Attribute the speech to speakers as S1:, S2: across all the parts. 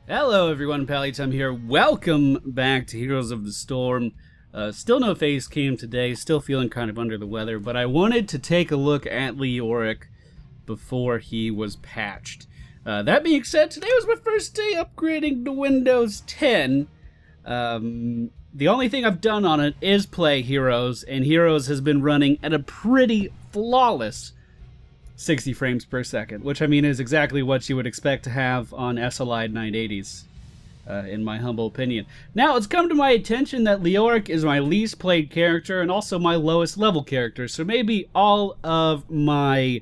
S1: Hello everyone, Pallytum here. Welcome back to Heroes of the Storm. Still no face cam today, still feeling kind of under the weather, but I wanted to take a look at Leoric before he was patched. That being said, today was my first day upgrading to Windows 10. The only thing I've done on it is play Heroes, and Heroes has been running at a pretty flawless 60 frames per second, which I mean is exactly what you would expect to have on SLI 980s, in my humble opinion. Now, it's come to my attention that Leoric is my least played character and also my lowest level character, so maybe all of my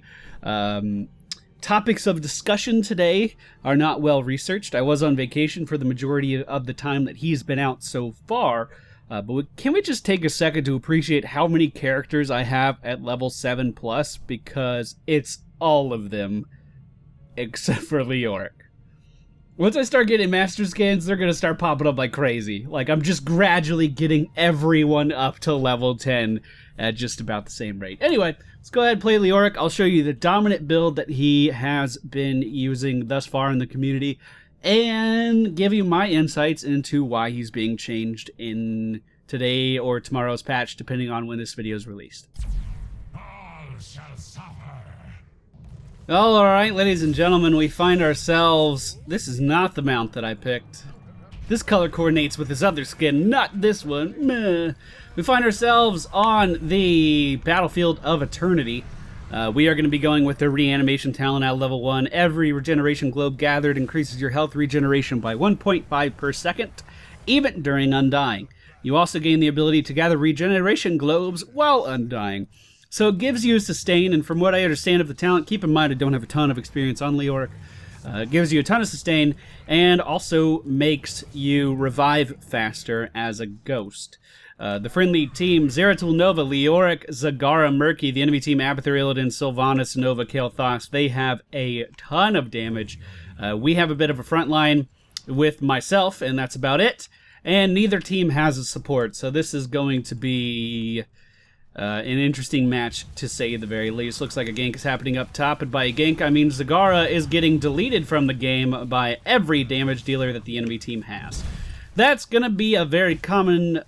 S1: topics of discussion today are not well researched. I was on vacation for the majority of the time that he's been out so far. But can we just take a second to appreciate how many characters I have at level 7+, because it's all of them except for Leoric. Once I start getting master scans, they're going to start popping up like crazy. Like, I'm just gradually getting everyone up to level 10 at just about the same rate. Anyway, let's go ahead and play Leoric. I'll show you the dominant build that he has been using thus far in the community, and give you my insights into why he's being changed in today or tomorrow's patch, depending on when this video is released.
S2: All shall suffer.
S1: Alright, ladies and gentlemen, we find ourselves... This is not the mount that I picked. This color coordinates with his other skin, not this one. Meh. We find ourselves on the Battlefield of Eternity. We are going to be going with the reanimation talent at level 1. Every regeneration globe gathered increases your health regeneration by 1.5 per second, even during Undying. You also gain the ability to gather regeneration globes while Undying. So it gives you sustain, and from what I understand of the talent, keep in mind I don't have a ton of experience on Leoric, it gives you a ton of sustain, and also makes you revive faster as a ghost. The friendly team, Zeratul Nova, Leoric, Zagara, Murky, the enemy team, Abathur, Illidan, Sylvanas, Nova, Kael'thas, they have a ton of damage. We have a bit of a front line with myself, and that's about it. And neither team has a support, so this is going to be an interesting match, to say the very least. Looks like a gank is happening up top, and by a gank, I mean Zagara is getting deleted from the game by every damage dealer that the enemy team has. That's going to be a very common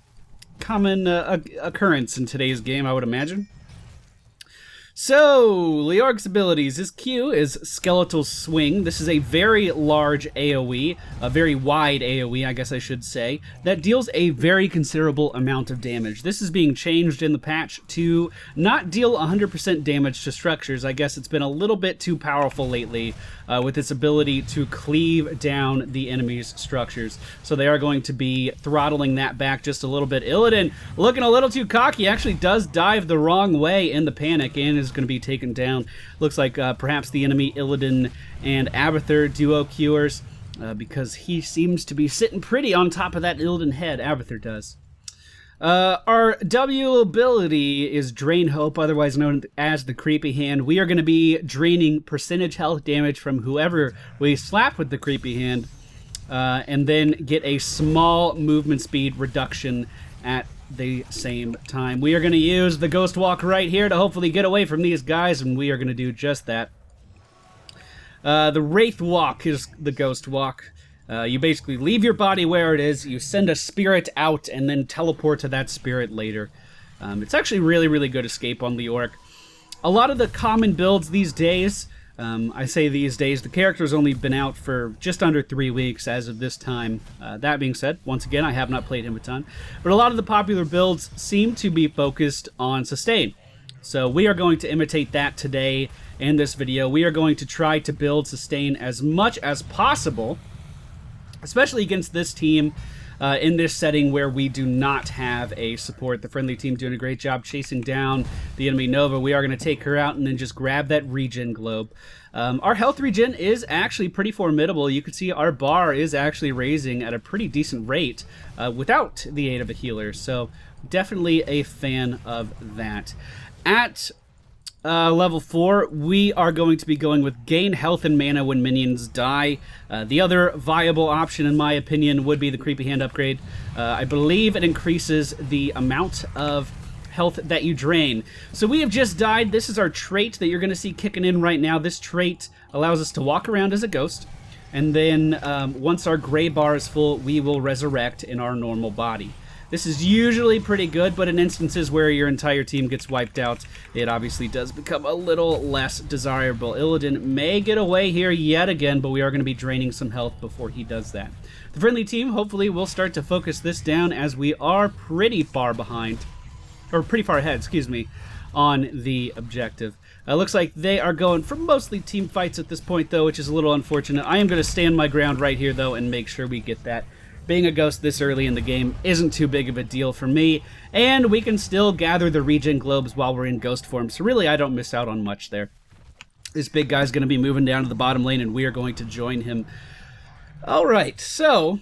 S1: occurrence in today's game, I would imagine. So, Leoric's abilities. His Q is Skeletal Swing. This is a very large AoE, a very wide AoE, I guess I should say, that deals a very considerable amount of damage. This is being changed in the patch to not deal 100% damage to structures. I guess it's been a little bit too powerful lately with its ability to cleave down the enemy's structures. So they are going to be throttling that back just a little bit. Illidan, looking a little too cocky, actually does dive the wrong way in the panic and is going to be taken down. Looks like perhaps the enemy Illidan and Abathur duo Qers, because he seems to be sitting pretty on top of that Illidan head. Abathur does. Our W ability is Drain Hope, otherwise known as the Creepy Hand. We are going to be draining percentage health damage from whoever we slap with the Creepy Hand, and then get a small movement speed reduction at the same time. We are going to use the Ghost Walk right here to hopefully get away from these guys, and we are going to do just that. The Wraith Walk is the Ghost Walk. You basically leave your body where it is, you send a spirit out, and then teleport to that spirit later. It's actually really, really good escape on Leoric. A lot of the common builds these days, I say these days, the character's only been out for just under 3 weeks as of this time. That being said, once again, I have not played him a ton, but a lot of the popular builds seem to be focused on sustain. So we are going to imitate that today in this video. We are going to try to build sustain as much as possible, especially against this team in this setting where we do not have a support. The friendly team doing a great job chasing down the enemy Nova. We are going to take her out and then just grab that regen globe. Our health regen is actually pretty formidable. You can see our bar is actually raising at a pretty decent rate without the aid of a healer. So definitely a fan of that. At level 4, we are going to be going with gain health and mana when minions die. The other viable option, in my opinion, would be the Creepy Hand upgrade. I believe it increases the amount of health that you drain. So we have just died. This is our trait that you're going to see kicking in right now. This trait allows us to walk around as a ghost. And then once our gray bar is full, we will resurrect in our normal body. This is usually pretty good, but in instances where your entire team gets wiped out, it obviously does become a little less desirable. Illidan may get away here yet again, but we are going to be draining some health before he does that. The friendly team hopefully will start to focus this down, as we are pretty far behind, or pretty far ahead, excuse me, on the objective. Looks like they are going for mostly team fights at this point, though, which is a little unfortunate. I am going to stand my ground right here, though, and make sure we get that. Being a ghost this early in the game isn't too big of a deal for me, and we can still gather the regen globes while we're in ghost form, so really I don't miss out on much there. This big guy's going to be moving down to the bottom lane, and we are going to join him. Alright, so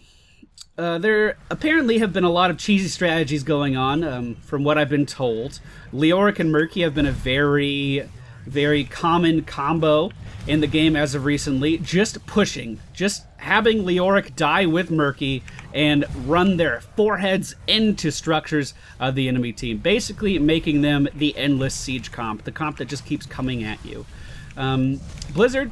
S1: there apparently have been a lot of cheesy strategies going on, from what I've been told. Leoric and Murky have been a very common combo in the game as of recently. Just pushing, just having Leoric die with Murky and run their foreheads into structures of the enemy team, basically making them the endless siege comp, the comp that just keeps coming at you. Blizzard,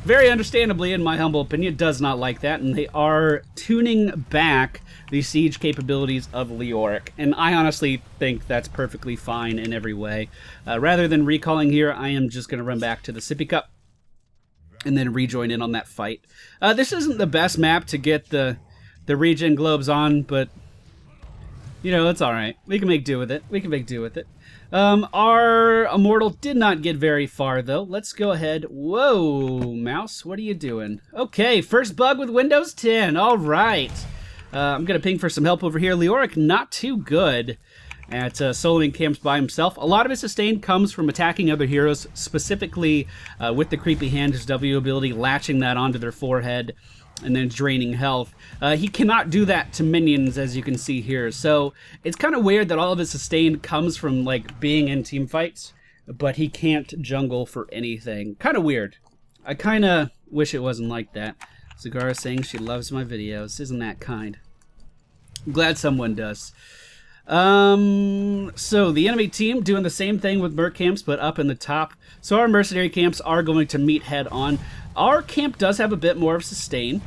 S1: very understandably, in my humble opinion, does not like that, and they are tuning back the siege capabilities of Leoric, and I honestly think that's perfectly fine in every way. Rather than recalling here, I am just going to run back to the Sippy Cup and then rejoin in on that fight. This isn't the best map to get the regen globes on, but you know, it's alright. We can make do with it. Our Immortal did not get very far, though. Let's go ahead. Whoa, mouse, what are you doing? Okay, first bug with Windows 10. Alright. I'm going to ping for some help over here. Leoric, not too good at soloing camps by himself. A lot of his sustain comes from attacking other heroes, specifically with the Creepy Hand, his W ability, latching that onto their forehead and then draining health. He cannot do that to minions, as you can see here. So it's kind of weird that all of his sustain comes from like being in team fights, but he can't jungle for anything. Kind of weird. I kind of wish it wasn't like that. Zagara saying she loves my videos. Isn't that kind? I'm glad someone does. So the enemy team doing the same thing with merc camps, but up in the top. So our mercenary camps are going to meet head on. Our camp does have a bit more of sustain.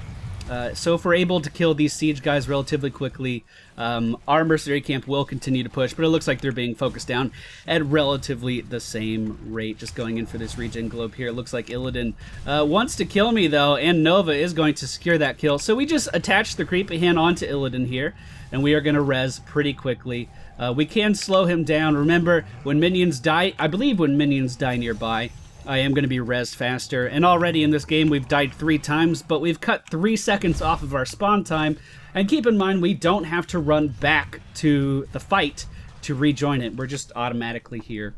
S1: So if we're able to kill these siege guys relatively quickly, our mercenary camp will continue to push, but it looks like they're being focused down at relatively the same rate. Just going in for this regen globe here. It looks like Illidan wants to kill me, though, and Nova is going to secure that kill. So we just attach the Creepy Hand onto Illidan here, and we are going to res pretty quickly. We can slow him down. Remember, when minions die, I believe when minions die nearby, I am going to be rezzed faster. And already in this game, we've died 3 times, but we've cut 3 seconds off of our spawn time. And keep in mind, we don't have to run back to the fight to rejoin it. We're just automatically here.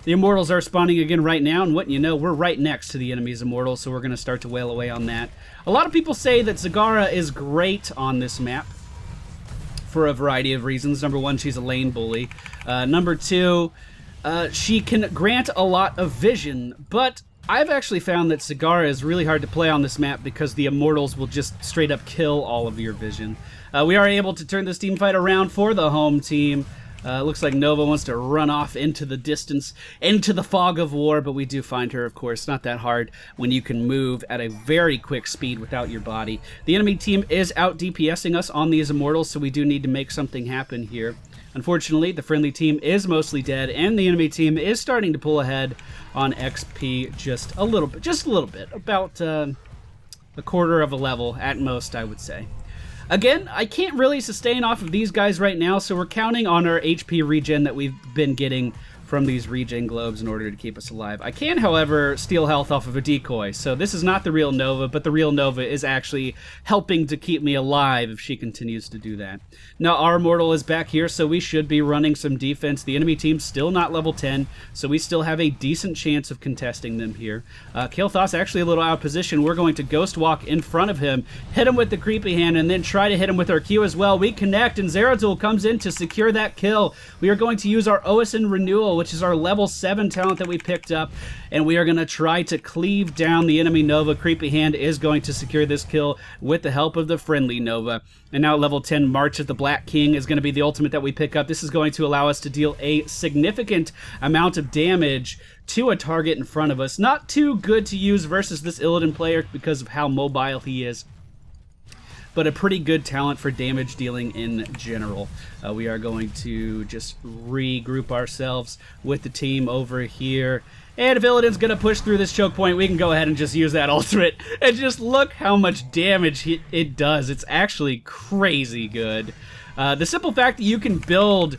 S1: The Immortals are spawning again right now, and wouldn't you know, we're right next to the enemy's Immortals, so we're going to start to wail away on that. A lot of people say that Zagara is great on this map for a variety of reasons. Number 1, she's a lane bully. Number 2, she can grant a lot of vision, but I've actually found that Zagara is really hard to play on this map because the Immortals will just straight up kill all of your vision. We are able to turn this team fight around for the home team. Looks like Nova wants to run off into the distance, into the fog of war, but we do find her, of course. Not that hard when you can move at a very quick speed without your body. The enemy team is out DPSing us on these Immortals, so we do need to make something happen here. Unfortunately, the friendly team is mostly dead, and the enemy team is starting to pull ahead on XP just a little bit, about a quarter of a level at most, I would say. Again, I can't really sustain off of these guys right now, so we're counting on our HP regen that we've been getting from these regen globes in order to keep us alive. I can, however, steal health off of a decoy, so this is not the real Nova, but the real Nova is actually helping to keep me alive if she continues to do that. Now, our Immortal is back here, so we should be running some defense. The enemy team's still not level 10, so we still have a decent chance of contesting them here. Kael'thas actually a little out of position. We're going to Ghost Walk in front of him, hit him with the Creepy Hand, and then try to hit him with our Q as well. We connect, and Zeratul comes in to secure that kill. We are going to use our Oisin Renewal, which is our level 7 talent that we picked up, and we are going to try to cleave down the enemy Nova. Creepy Hand is going to secure this kill with the help of the friendly Nova. And now level 10 March of the Black King is going to be the ultimate that we pick up. This is going to allow us to deal a significant amount of damage to a target in front of us. Not too good to use versus this Illidan player because of how mobile he is, but a pretty good talent for damage dealing in general. We are going to just regroup ourselves with the team over here. And if Illidan's going to push through this choke point, we can go ahead and just use that ultimate. And just look how much damage it does. It's actually crazy good. The simple fact that you can build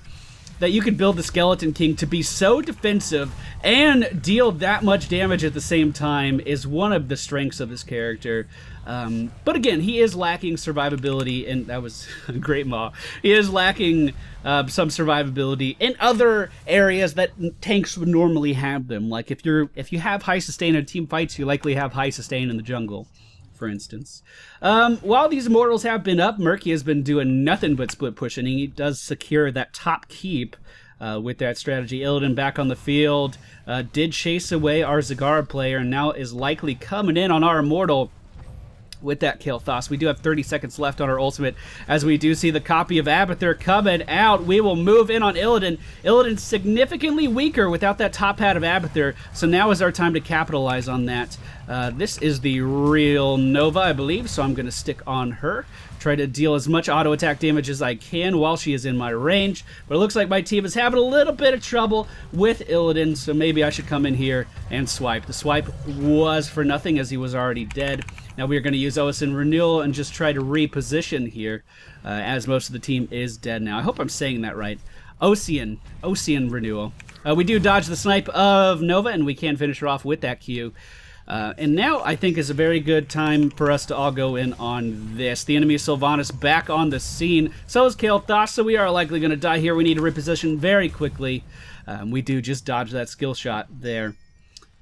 S1: the Skeleton King to be so defensive and deal that much damage at the same time is one of the strengths of this character. But again, he is lacking survivability, and that was a great maw. He is lacking some survivability in other areas that tanks would normally have them. Like if you have high sustain in team fights, you likely have high sustain in the jungle, for instance. While these immortals have been up, Murky has been doing nothing but split pushing. He does secure that top keep with that strategy. Illidan back on the field, did chase away our Zagara player, and now is likely coming in on our immortal with that kill. Thos. We do have 30 seconds left on our ultimate, as we do see the copy of Abathur coming out. We will move in on Illidan. Illidan's significantly weaker without that top hat of Abathur, so now is our time to capitalize on that. This is the real Nova, I believe, so I'm going to stick on her. Try to deal as much auto attack damage as I can while she is in my range, but it looks like my team is having a little bit of trouble with Illidan, so maybe I should come in here and swipe. The swipe was for nothing as he was already dead. Now we are going to use Ocean Renewal and just try to reposition here, as most of the team is dead now. I hope I'm saying that right. Ocean Renewal. We do dodge the snipe of Nova, and we can finish her off with that Q. And now I think is a very good time for us to all go in on this. The enemy Sylvanas back on the scene. So is Kael'thas, so we are likely going to die here. We need to reposition very quickly. We do just dodge that skill shot there.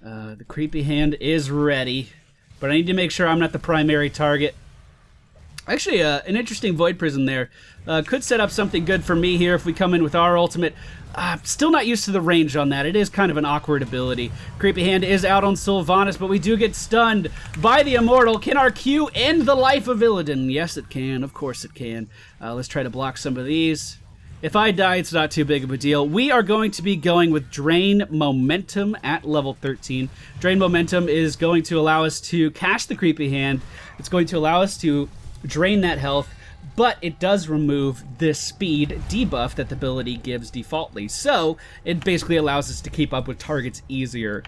S1: The creepy hand is ready, but I need to make sure I'm not the primary target. Actually, an interesting Void Prison there. Could set up something good for me here if we come in with our ultimate. Still not used to the range on that. It is kind of an awkward ability. Creepy Hand is out on Sylvanas, but we do get stunned by the Immortal. Can our Q end the life of Illidan? Yes, it can. Of course it can. Let's try to block some of these. If I die, it's not too big of a deal. We are going to be going with Drain Momentum at level 13. Drain Momentum is going to allow us to cast the Creepy Hand. It's going to allow us to drain that health, but it does remove the speed debuff that the ability gives defaultly. So it basically allows us to keep up with targets easier.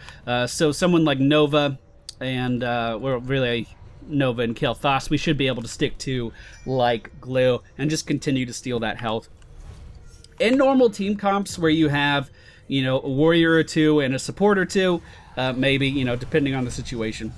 S1: So someone like Nova and, well, really Nova and Kael'thas, we should be able to stick to like glue and just continue to steal that health. In normal team comps where you have, you know, a warrior or two and a support or two, maybe, you know, depending on the situation.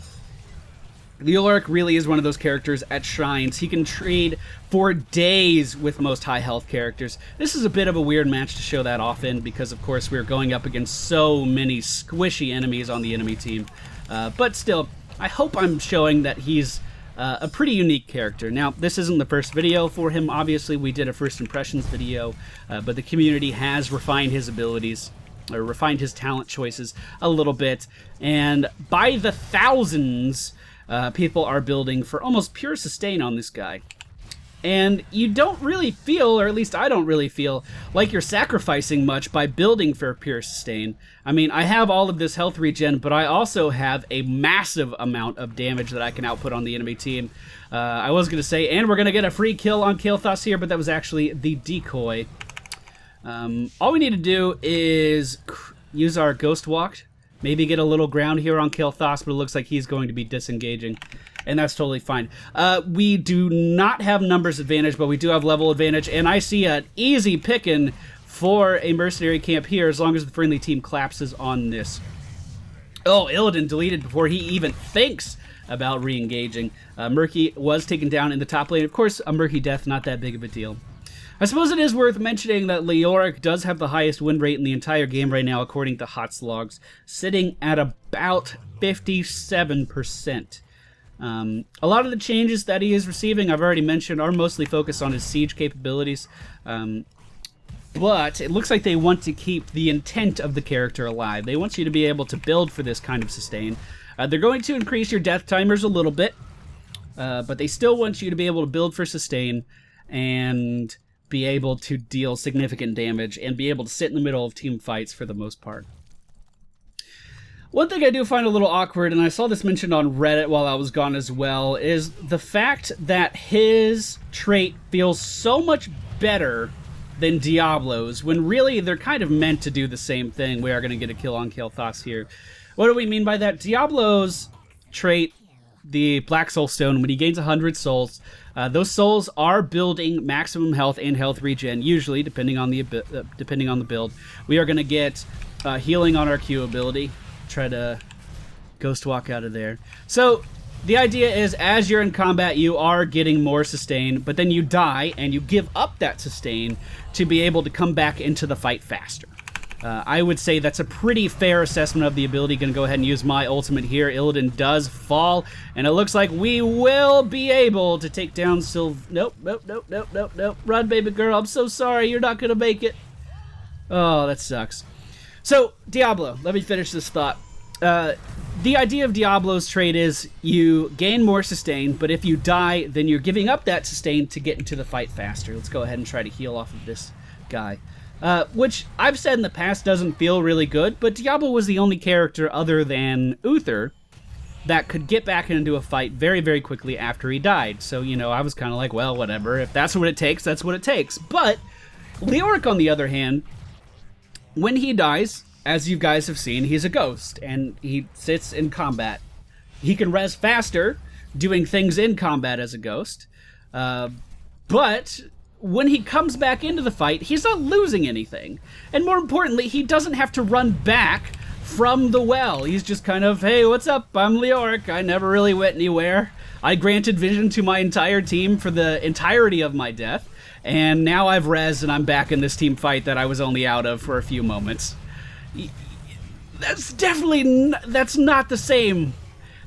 S1: Leoric really is one of those characters at Shrines. He can trade for days with most high health characters. This is a bit of a weird match to show that off in because, of course, we're going up against so many squishy enemies on the enemy team. But still, I hope I'm showing that he's a pretty unique character. Now, this isn't the first video for him. Obviously, we did a first impressions video, but the community has refined his abilities, or refined his talent choices a little bit. And by the thousands, people are building for almost pure sustain on this guy. And you don't really feel, or at least I don't really feel, like you're sacrificing much by building for pure sustain. I mean, I have all of this health regen, but I also have a massive amount of damage that I can output on the enemy team. I was going to say, and we're going to get a free kill on Kael'thas here, but that was actually the decoy. All we need to do is use our Ghost Walk, maybe get a little ground here on Kael'thas, but it looks like he's going to be disengaging. And that's totally fine. We do not have numbers advantage, but we do have level advantage. And I see an easy pickin' for a mercenary camp here as long as the friendly team collapses on this. Oh, Illidan deleted before he even thinks about re-engaging. Murky was taken down in the top lane. Of course, a Murky death, not that big of a deal. I suppose it is worth mentioning that Leoric does have the highest win rate in the entire game right now, according to HoTs logs, sitting at about 57%. A lot of the changes that he is receiving, I've already mentioned, are mostly focused on his siege capabilities. But it looks like they want to keep the intent of the character alive. They want you to be able to build for this kind of sustain. They're going to increase your death timers a little bit, but they still want you to be able to build for sustain and be able to deal significant damage and be able to sit in the middle of team fights for the most part. One thing I do find a little awkward, and I saw this mentioned on Reddit while I was gone as well, is the fact that his trait feels so much better than Diablo's, when really they're kind of meant to do the same thing. We are going to get a kill on kill thoughts here. What do we mean by that? Diablo's trait, the Black Soul Stone, when he gains 100 souls, those souls are building maximum health and health regen, usually, depending on the build. We are going to get healing on our Q ability. Try to ghost walk out of there. So the idea is, as you're in combat, you are getting more sustain, but then you die and you give up that sustain to be able to come back into the fight faster. I would say that's a pretty fair assessment of the ability. Going to go ahead and use my ultimate here. Illidan does fall, and it looks like we will be able to take down Nope. Run, baby girl. I'm so sorry. You're not going to make it. Oh, that sucks. So, Diablo, let me finish this thought. The idea of Diablo's trait is you gain more sustain, but if you die, then you're giving up that sustain to get into the fight faster. Let's go ahead and try to heal off of this guy. Which I've said in the past doesn't feel really good, but Diablo was the only character other than Uther that could get back into a fight very, very quickly after he died. So, you know, I was kind of like, well, whatever. If that's what it takes, that's what it takes. But Leoric, on the other hand, when he dies, as you guys have seen, he's a ghost, and he sits in combat. He can res faster doing things in combat as a ghost, but when he comes back into the fight, he's not losing anything. And more importantly, he doesn't have to run back from the well. He's just kind of, hey, what's up? I'm Leoric. I never really went anywhere. I granted vision to my entire team for the entirety of my death, and now I've rezzed and I'm back in this team fight that I was only out of for a few moments. That's not the same.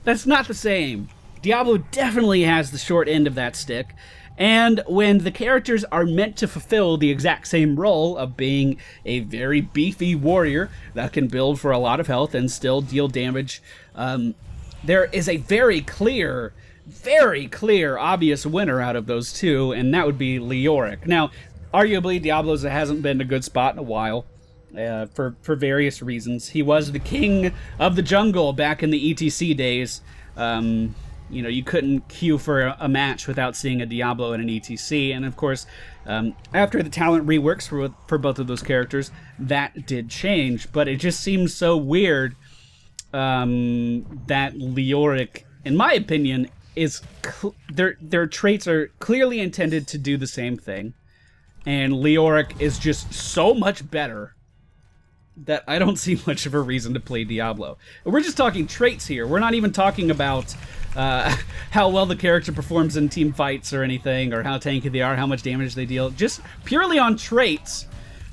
S1: That's not the same. Diablo definitely has the short end of that stick, and when the characters are meant to fulfill the exact same role of being a very beefy warrior that can build for a lot of health and still deal damage, there is a very clear, obvious winner out of those two, and that would be Leoric. Now, arguably, Diablo's hasn't been a good spot in a while, for various reasons. He was the king of the jungle back in the ETC days. You know, you couldn't queue for a match without seeing a Diablo in an ETC, and of course, after the talent reworks for both of those characters, that did change, but it just seems so weird that Leoric, in my opinion, is their traits are clearly intended to do the same thing, and Leoric is just so much better that I don't see much of a reason to play Diablo. We're just talking traits here. We're not even talking about how well the character performs in team fights or anything, or how tanky they are, how much damage they deal. Just purely on traits,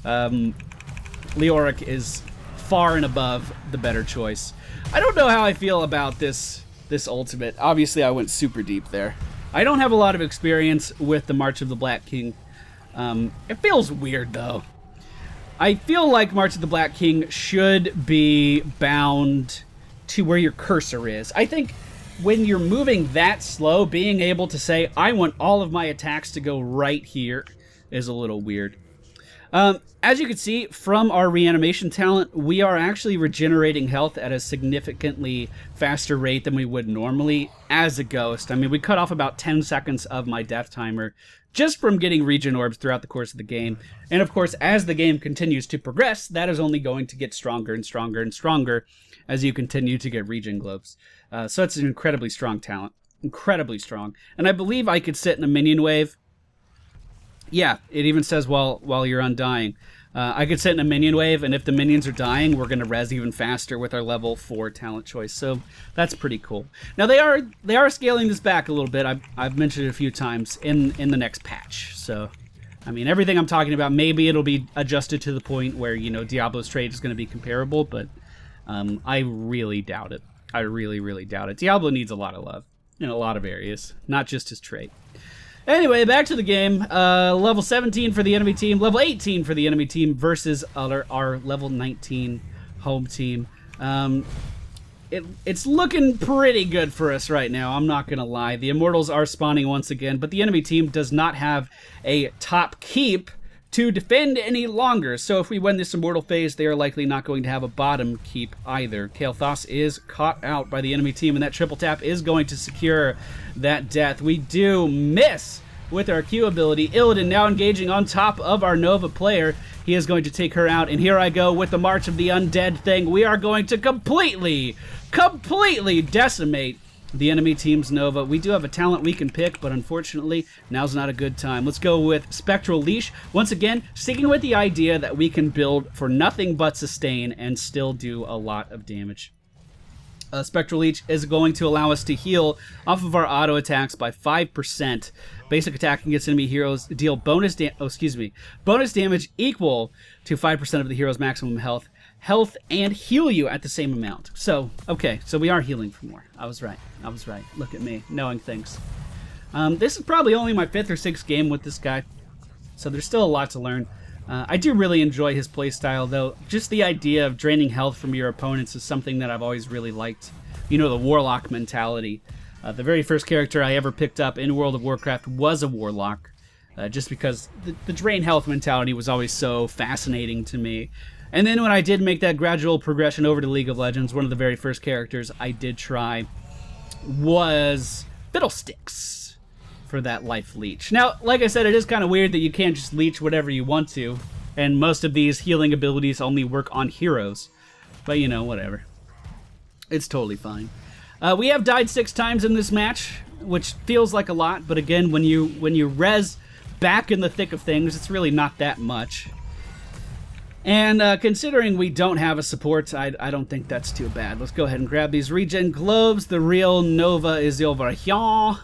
S1: Leoric is far and above the better choice. I don't know how I feel about this ultimate. Obviously, I went super deep there. I don't have a lot of experience with the March of the Black King. It feels weird, though. I feel like March of the Black King should be bound to where your cursor is. I think when you're moving that slow, being able to say, I want all of my attacks to go right here, is a little weird. As you can see from our reanimation talent, we are actually regenerating health at a significantly faster rate than we would normally as a ghost. I mean, we cut off about 10 seconds of my death timer just from getting regen orbs throughout the course of the game. And of course, as the game continues to progress, that is only going to get stronger and stronger and stronger as you continue to get regen globes. So it's an incredibly strong talent. Incredibly strong. And I believe I could sit in a minion wave. Yeah, it even says while you're undying. I could sit in a minion wave, and if the minions are dying, we're going to res even faster with our level 4 talent choice. So that's pretty cool. Now they are scaling this back a little bit. I've mentioned it a few times in the next patch. So I mean, everything I'm talking about, maybe it'll be adjusted to the point where, you know, Diablo's trade is going to be comparable, but I really doubt it. I really, really doubt it. Diablo needs a lot of love in a lot of areas, not just his trait. Anyway, back to the game. Level 17 for the enemy team, level 18 for the enemy team versus our level 19 home team. It's looking pretty good for us right now, I'm not going to lie. The Immortals are spawning once again, but the enemy team does not have a top keep to defend any longer. So if we win this Immortal phase, they are likely not going to have a bottom keep either. Kael'thas is caught out by the enemy team, and that triple tap is going to secure that death. We do miss with our Q ability. Illidan now engaging on top of our Nova player. He is going to take her out, and here I go with the March of the Undead thing. We are going to completely decimate the enemy team's Nova. We do have a talent we can pick, but unfortunately, now's not a good time. Let's go with Spectral Leash. Once again, sticking with the idea that we can build for nothing but sustain and still do a lot of damage. Spectral Leech is going to allow us to heal off of our auto attacks by 5%. Basic attack against enemy heroes deal bonus damage equal to 5% of the hero's maximum health, and heal you at the same amount. So, okay, so we are healing for more. I was right. Look at me, knowing things. This is probably only my 5th or 6th game with this guy, so there's still a lot to learn. I do really enjoy his playstyle, though. Just the idea of draining health from your opponents is something that I've always really liked. You know, the Warlock mentality. The very first character I ever picked up in World of Warcraft was a Warlock, just because the drain health mentality was always so fascinating to me. And then when I did make that gradual progression over to League of Legends, one of the very first characters I did try was Fiddlesticks for that life leech. Now, like I said, it is kind of weird that you can't just leech whatever you want to, and most of these healing abilities only work on heroes. But, you know, whatever. It's totally fine. We have died 6 times in this match, which feels like a lot, but again, when you res back in the thick of things, it's really not that much. And considering we don't have a support, I don't think that's too bad. Let's go ahead and grab these regen globes. The real Nova is over here.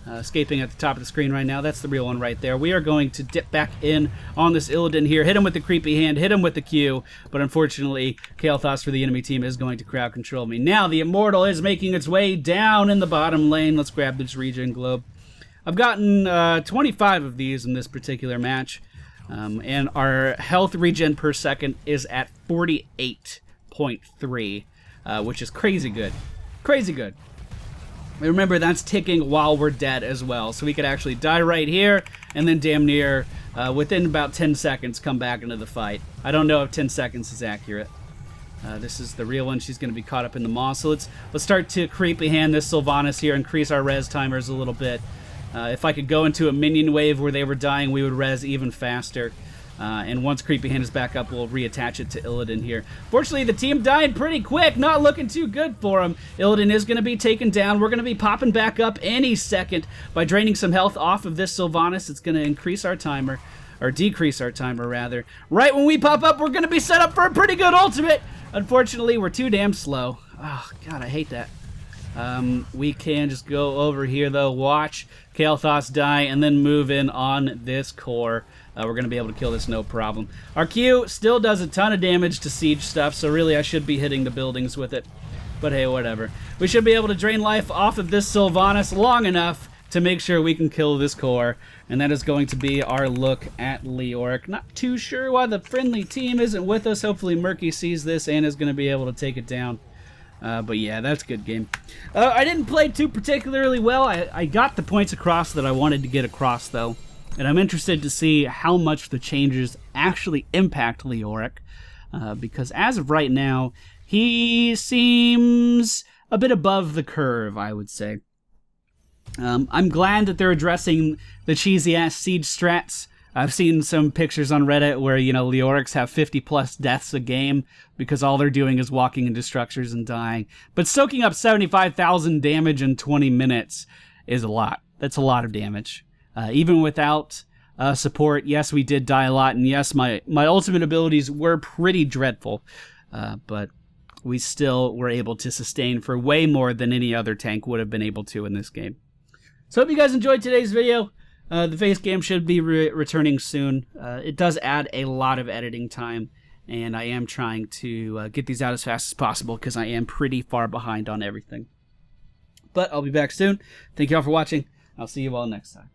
S1: Escaping at the top of the screen right now. That's the real one right there. We are going to dip back in on this Illidan here. Hit him with the creepy hand. Hit him with the Q. But unfortunately, Kael'thas for the enemy team is going to crowd control me. Now the Immortal is making its way down in the bottom lane. Let's grab this regen globe. I've gotten 25 of these in this particular match. And our health regen per second is at 48.3, which is crazy good. Crazy good. Remember, that's ticking while we're dead as well, so we could actually die right here, and then damn near, within about 10 seconds, come back into the fight. I don't know if 10 seconds is accurate. This is the real one. She's going to be caught up in the moss, so let's start to creepy hand this Sylvanas here, increase our res timers a little bit. If I could go into a minion wave where they were dying, we would res even faster. And once Creepy Hand is back up, we'll reattach it to Illidan here. Fortunately, the team died pretty quick. Not looking too good for him. Illidan is going to be taken down. We're going to be popping back up any second by draining some health off of this Sylvanas. It's going to increase our timer, or decrease our timer, rather. Right when we pop up, we're going to be set up for a pretty good ultimate. Unfortunately, we're too damn slow. Oh, God, I hate that. We can just go over here, though, watch Kael'thas die, and then move in on this core. We're going to be able to kill this no problem. Our Q still does a ton of damage to siege stuff, so really I should be hitting the buildings with it. But hey, whatever. We should be able to drain life off of this Sylvanas long enough to make sure we can kill this core. And that is going to be our look at Leoric. Not too sure why the friendly team isn't with us. Hopefully Murky sees this and is going to be able to take it down. But yeah, that's a good game. I didn't play too particularly well. I got the points across that I wanted to get across, though. And I'm interested to see how much the changes actually impact Leoric. Because as of right now, he seems a bit above the curve, I would say. I'm glad that they're addressing the cheesy-ass siege strats. I've seen some pictures on Reddit where, you know, Leorics have 50-plus deaths a game because all they're doing is walking into structures and dying. But soaking up 75,000 damage in 20 minutes is a lot. That's a lot of damage. Even without support, yes, we did die a lot, and yes, my ultimate abilities were pretty dreadful. But we still were able to sustain for way more than any other tank would have been able to in this game. So hope you guys enjoyed today's video. The face game should be returning soon. It does add a lot of editing time, and I am trying to get these out as fast as possible because I am pretty far behind on everything. But I'll be back soon. Thank you all for watching. I'll see you all next time.